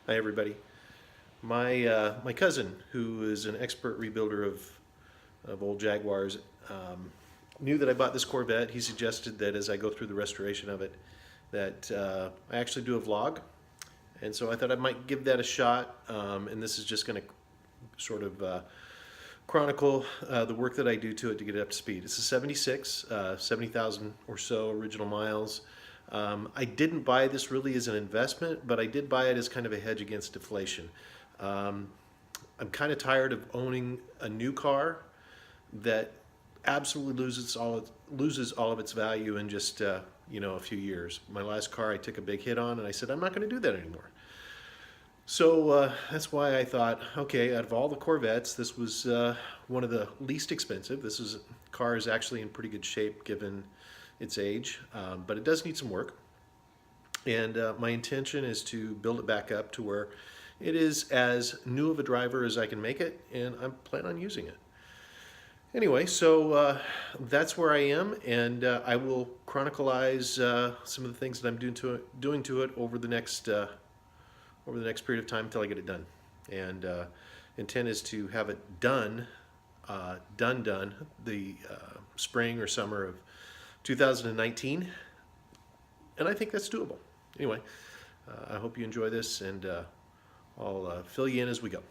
Hi everybody. My cousin, who is an expert rebuilder of old Jaguars, knew that I bought this Corvette. He suggested that as I go through the restoration of it, that I actually do a vlog, and so I thought I might give that a shot. And this is just going to sort of chronicle the work that I do to it to get it up to speed. It's a 76, 70,000 or so original miles. I didn't buy this really as an investment, but I did buy it as kind of a hedge against deflation. Um, I'm kind of tired of owning a new car that absolutely loses all of its value in just a few years. My last car I took a big hit on, and I said I'm not going to do that anymore. So that's why I thought, okay, out of all the Corvettes, this was one of the least expensive. Car is actually in pretty good shape given its age, but it does need some work. And my intention is to build it back up to where it is as new of a driver as I can make it, and I plan on using it. Anyway, so that's where I am, and I will chronicleize some of the things that I'm doing to it over the next period of time until I get it done. And intent is to have it done the spring or summer of 2019, and I think that's doable. Anyway, I hope you enjoy this, and I'll fill you in as we go.